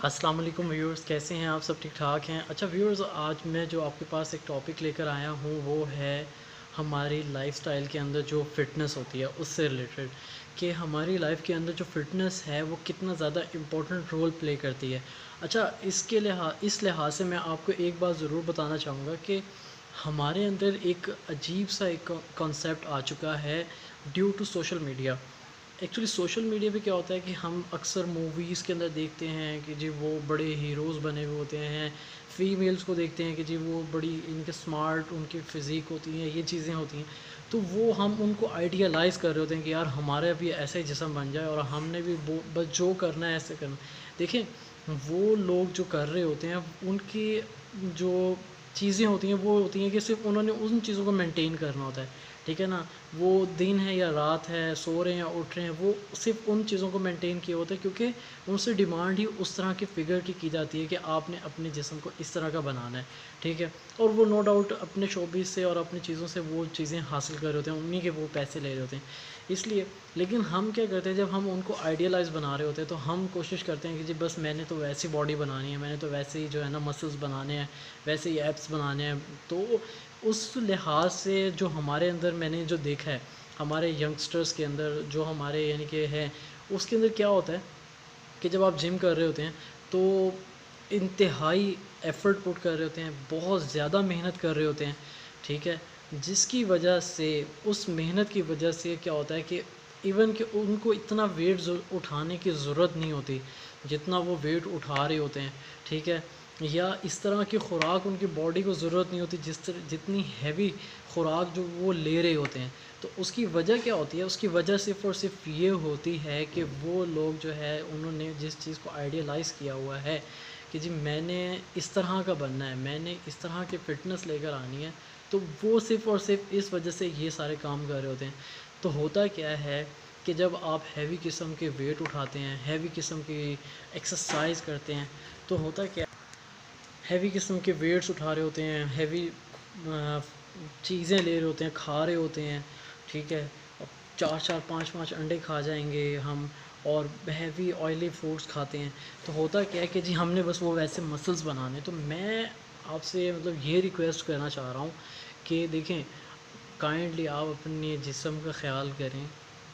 السلام علیکم ویورز، کیسے ہیں آپ؟ سب ٹھیک ٹھاک ہیں؟ اچھا ویورز، آج میں جو آپ کے پاس ایک ٹاپک لے کر آیا ہوں وہ ہے ہماری لائف سٹائل کے اندر جو فٹنس ہوتی ہے اس سے ریلیٹڈ، کہ ہماری لائف کے اندر جو فٹنس ہے وہ کتنا زیادہ امپورٹنٹ رول پلے کرتی ہے۔ اچھا، اس لحاظ سے میں آپ کو ایک بات ضرور بتانا چاہوں گا کہ ہمارے اندر ایک عجیب سا ایک کانسیپٹ آ چکا ہے due to social media. Actually social media پہ کیا ہوتا ہے کہ ہم اکثر موویز کے اندر دیکھتے ہیں کہ جی وہ بڑے ہیروز بنے ہوئے ہوتے ہیں، فیمیلز کو دیکھتے ہیں کہ جی وہ بڑی ان کے سمارٹ ان کی فزیک ہوتی ہیں، یہ چیزیں ہوتی ہیں، تو وہ ہم ان کو آئیڈیالائز کر رہے ہوتے ہیں کہ یار ہمارا بھی ایسے جسم بن جائے اور ہم نے بھی بس جو کرنا ہے ایسے کرنا۔ دیکھیں، وہ لوگ جو کر رہے ہوتے ہیں ان کی جو چیزیں ہوتی ہیں وہ ہوتی ہیں کہ صرف انہوں نے ان چیزوں کو مینٹین کرنا ہوتا ہے، ٹھیک ہے نا؟ وہ دن ہے یا رات ہے، سو رہے ہیں یا اٹھ رہے ہیں، وہ صرف ان چیزوں کو مینٹین کیا ہوتا ہے کیونکہ ان سے ڈیمانڈ ہی اس طرح کے فگر کی جاتی ہے کہ آپ نے اپنے جسم کو اس طرح کا بنانا ہے، ٹھیک ہے؟ اور وہ نو ڈاؤٹ اپنے شوبیز سے اور اپنی چیزوں سے وہ چیزیں حاصل کر رہے ہوتے ہیں، انہیں کے وہ پیسے لے رہے ہوتے ہیں، اس لیے۔ لیکن ہم کیا کرتے ہیں، جب ہم ان کو آئیڈیالائز بنا رہے ہوتے ہیں تو ہم کوشش کرتے ہیں کہ جی بس میں نے تو ویسی باڈی بنانی ہے، میں نے تو ویسے ہی جو ہے نا مسلس بنانے ہیں، ویسے ہی ایپس بنانے ہیں۔ تو اس لحاظ سے جو ہمارے اندر میں نے جو دیکھا ہے ہمارے ینگسٹرز کے اندر، جو ہمارے یعنی کہ ہے، اس کے اندر کیا ہوتا ہے کہ جب آپ جم کر رہے ہوتے ہیں تو انتہائی ایفرٹ پٹ کر رہے ہوتے ہیں، بہت زیادہ محنت کر رہے ہوتے ہیں، ٹھیک ہے؟ جس کی وجہ سے اس محنت کی وجہ سے کیا ہوتا ہے کہ ایون کہ ان کو اتنا ویٹ اٹھانے کی ضرورت نہیں ہوتی جتنا وہ ویٹ اٹھا رہے ہوتے ہیں، ٹھیک ہے؟ یا اس طرح کی خوراک ان کی باڈی کو ضرورت نہیں ہوتی جتنی ہیوی خوراک جو وہ لے رہے ہوتے ہیں۔ تو اس کی وجہ کیا ہوتی ہے؟ اس کی وجہ صرف اور صرف یہ ہوتی ہے کہ وہ لوگ جو ہے انہوں نے جس چیز کو آئیڈیالائز کیا ہوا ہے کہ جی میں نے اس طرح کا بننا ہے، میں نے اس طرح کی فٹنس لے کر آنی ہے، تو وہ صرف اور صرف اس وجہ سے یہ سارے کام کر رہے ہوتے ہیں۔ تو ہوتا کیا ہے کہ جب آپ ہیوی قسم کے ویٹ اٹھاتے ہیں، ہیوی قسم کی ایکسرسائز کرتے ہیں، تو ہوتا کیا ہیوی قسم کے ویٹس اٹھا رہے ہوتے ہیں، ہیوی چیزیں لے رہے ہوتے ہیں، کھا رہے ہوتے ہیں، ٹھیک ہے؟ چار چار پانچ پانچ انڈے کھا جائیں گے ہم، اور ہیوی آئلی فوڈس کھاتے ہیں، تو ہوتا کیا ہے کہ جی ہم نے بس وہ ویسے مسلس بنانے۔ تو میں آپ سے مطلب یہ ریکویسٹ کرنا چاہ رہا ہوں کہ دیکھیں، کائنڈلی آپ اپنے جسم کا خیال کریں،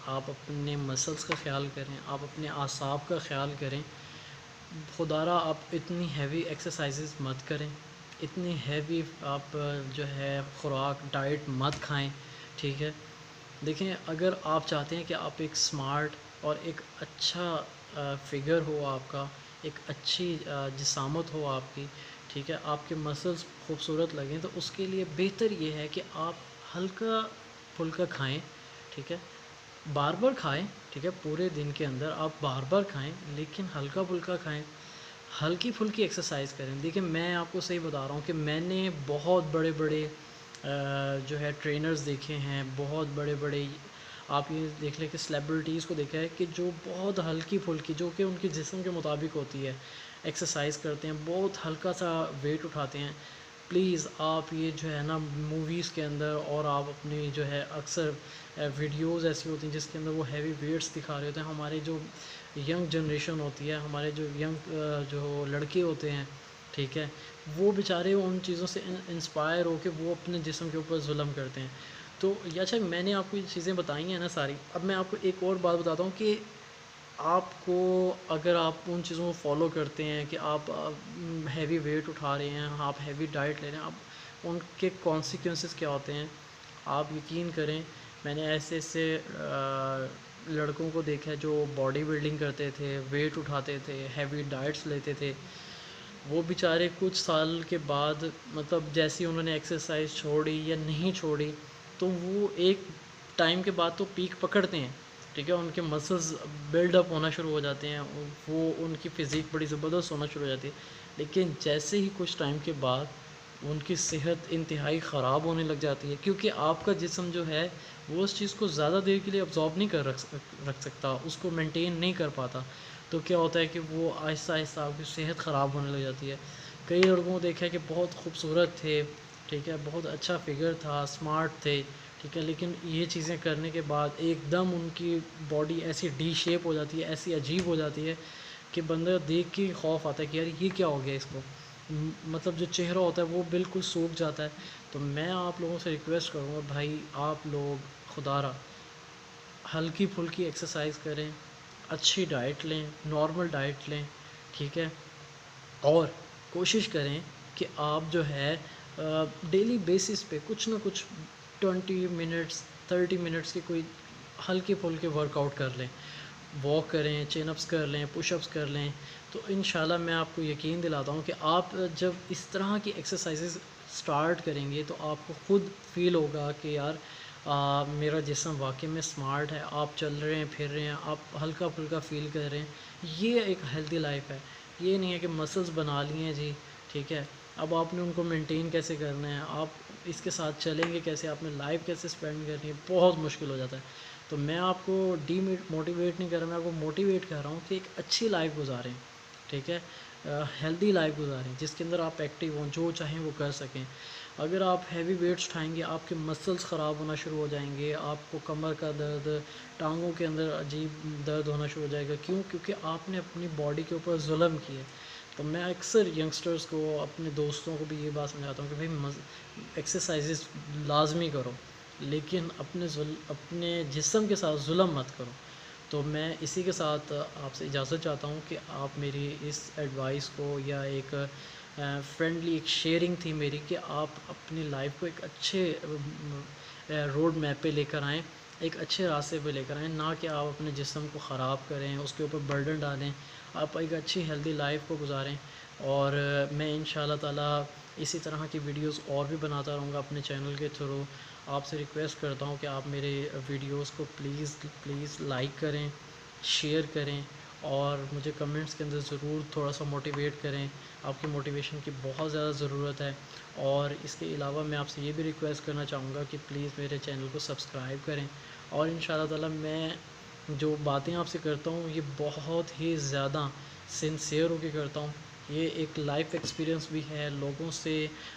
آپ اپنے مسلس کا خیال کریں، آپ اپنے اعصاب کا خیال کریں۔ خدا را آپ اتنی ہیوی ایکسرسائزز مت کریں، اتنی ہیوی آپ جو ہے خوراک ڈائٹ مت کھائیں، ٹھیک ہے؟ دیکھیں، اگر آپ چاہتے ہیں کہ آپ ایک سمارٹ اور ایک اچھا فگر ہو آپ کا، ایک اچھی جسامت ہو آپ کی، ٹھیک ہے، آپ کے مسلس خوبصورت لگیں، تو اس کے لیے بہتر یہ ہے کہ آپ ہلکا پھلکا کھائیں، ٹھیک ہے؟ بار بار کھائیں، ٹھیک ہے؟ پورے دن کے اندر آپ بار بار کھائیں لیکن ہلکا پھلکا کھائیں، ہلکی پھلکی ایکسرسائز کریں۔ دیکھیں، میں آپ کو صحیح بتا رہا ہوں کہ میں نے بہت بڑے بڑے جو ہے ٹرینرز دیکھے ہیں، بہت بڑے بڑے، آپ یہ دیکھ لیں کہ سلیبریٹیز کو دیکھا ہے کہ جو بہت ہلکی پھلکی، جو کہ ان کے جسم کے مطابق ہوتی ہے، ایکسرسائز کرتے ہیں، بہت ہلکا سا ویٹ اٹھاتے ہیں۔ پلیز آپ یہ جو ہے نا موویز کے اندر، اور آپ اپنی جو ہے اکثر ویڈیوز ایسی ہوتی ہیں جس کے اندر وہ ہیوی ویٹس دکھا رہے ہوتے ہیں، ہمارے جو ینگ جنریشن ہوتی ہے، ہمارے جو ینگ جو لڑکے ہوتے ہیں، ٹھیک ہے، وہ بیچارے ان چیزوں سے انسپائر ہو کے وہ اپنے جسم کے اوپر ظلم کرتے ہیں۔ تو یہ اچھا، میں نے آپ کو یہ چیزیں بتائی ہیں نا ساری، اب میں آپ کو ایک اور بات بتاتا ہوں کہ آپ کو، اگر آپ ان چیزوں کو فالو کرتے ہیں کہ آپ ہیوی ویٹ اٹھا رہے ہیں، آپ ہیوی ڈائٹ لے رہے ہیں، آپ ان کے کانسیکوینسز کیا ہوتے ہیں آپ یقین کریں۔ میں نے ایسے ایسے لڑکوں کو دیکھا ہے جو باڈی بلڈنگ کرتے تھے، ویٹ اٹھاتے تھے، ہیوی ڈائٹس لیتے تھے، وہ بیچارے کچھ سال کے بعد، مطلب جیسی انہوں نے ایکسرسائز چھوڑی یا نہیں چھوڑی، تو وہ ایک ٹائم کے بعد تو پیک پکڑتے ہیں، ٹھیک ہے، ان کے مسلز بلڈ اپ ہونا شروع ہو جاتے ہیں، وہ ان کی فزیک بڑی زبردست ہونا شروع ہو جاتی ہے، لیکن جیسے ہی کچھ ٹائم کے بعد ان کی صحت انتہائی خراب ہونے لگ جاتی ہے، کیونکہ آپ کا جسم جو ہے وہ اس چیز کو زیادہ دیر کے لیے ابزارب نہیں رکھ سکتا، اس کو مینٹین نہیں کر پاتا، تو کیا ہوتا ہے کہ وہ آہستہ آہستہ آپ کی صحت خراب ہونے لگ جاتی ہے۔ کئی لڑکوں کو دیکھا ہے کہ بہت خوبصورت تھے، ٹھیک ہے، بہت اچھا فگر تھا، اسمارٹ تھے، ٹھیک ہے، لیکن یہ چیزیں کرنے کے بعد ایک دم ان کی باڈی ایسی ڈی شیپ ہو جاتی ہے، ایسی عجیب ہو جاتی ہے کہ بندہ دیکھ کے خوف آتا ہے کہ یار یہ کیا ہو گیا اس کو، مطلب جو چہرہ ہوتا ہے وہ بالکل سوکھ جاتا ہے۔ تو میں آپ لوگوں سے ریکویسٹ کروں گا بھائی آپ لوگ خدا را ہلکی پھلکی ایکسرسائز کریں، اچھی ڈائٹ لیں، نارمل ڈائٹ لیں، ٹھیک ہے، اور کوشش کریں کہ آپ جو ہے ڈیلی بیسس پہ کچھ نہ کچھ 20 منٹس 30 منٹس کی کوئی ہلکے پھلکے ورک آؤٹ کر لیں، واک کریں، چین اپس کر لیں، پش اپس کر لیں۔ تو انشاءاللہ میں آپ کو یقین دلاتا ہوں کہ آپ جب اس طرح کی ایکسرسائزز سٹارٹ کریں گے تو آپ کو خود فیل ہوگا کہ یار میرا جسم واقعی میں سمارٹ ہے، آپ چل رہے ہیں، پھر رہے ہیں، آپ ہلکا پھلکا فیل کر رہے ہیں۔ یہ ایک ہیلدی لائف ہے، یہ نہیں ہے کہ مسلز بنا لیے ہیں جی، ٹھیک ہے، اب آپ نے ان کو مینٹین کیسے کرنا ہے، آپ اس کے ساتھ چلیں گے کیسے، آپ نے لائف کیسے سپینڈ کرنی ہے، بہت مشکل ہو جاتا ہے۔ تو میں آپ کو موٹیویٹ نہیں کر رہا، میں آپ کو موٹیویٹ کر رہا ہوں کہ ایک اچھی لائف گزاریں، ٹھیک ہے، ہیلدی لائف گزاریں جس کے اندر آپ ایکٹیو ہوں، جو چاہیں وہ کر سکیں۔ اگر آپ ہیوی ویٹس اٹھائیں گے آپ کے مسلز خراب ہونا شروع ہو جائیں گے، آپ کو کمر کا درد، ٹانگوں کے اندر عجیب درد ہونا شروع ہو جائے گا، کیونکہ آپ نے اپنی باڈی کے اوپر ظلم کیا ہے۔ تو میں اکثر ینگسٹرز کو، اپنے دوستوں کو بھی یہ بات سمجھاتا ہوں کہ بھائی ایکسرسائزز لازمی کرو، لیکن اپنے جسم کے ساتھ ظلم مت کرو۔ تو میں اسی کے ساتھ آپ سے اجازت چاہتا ہوں کہ آپ میری اس ایڈوائس کو، یا ایک فرینڈلی ایک شیئرنگ تھی میری، کہ آپ اپنی لائف کو ایک اچھے روڈ میپ پہ لے کر آئیں، ایک اچھے راستے پہ لے کر آئیں، نہ کہ آپ اپنے جسم کو خراب کریں، اس کے اوپر برڈن ڈالیں۔ آپ ایک اچھی ہیلدی لائف کو گزاریں، اور میں ان شاء اللہ تعالیٰ اسی طرح کی ویڈیوز اور بھی بناتا رہوں گا اپنے چینل کے تھرو۔ آپ سے ریکویسٹ کرتا ہوں کہ آپ میرے ویڈیوز کو پلیز لائک کریں، شیئر کریں، اور مجھے کمنٹس کے اندر ضرور تھوڑا سا موٹیویٹ کریں۔ آپ کی موٹیویشن کی بہت زیادہ ضرورت ہے۔ اور اس کے علاوہ میں آپ سے یہ بھی ریکویسٹ کرنا چاہوں گا کہ پلیز میرے چینل کو سبسکرائب کریں، اور ان شاء اللہ تعالیٰ میں جو باتیں آپ سے کرتا ہوں یہ بہت ہی زیادہ سنسیئر ہو کے کرتا ہوں۔ یہ ایک لائف ایکسپیرینس بھی ہے، لوگوں سے،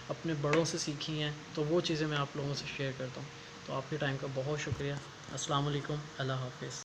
اپنے بڑوں سے سیکھی ہیں، تو وہ چیزیں میں آپ لوگوں سے شیئر کرتا ہوں۔ تو آپ کے ٹائم کا بہت شکریہ۔ السلام علیکم، اللہ حافظ۔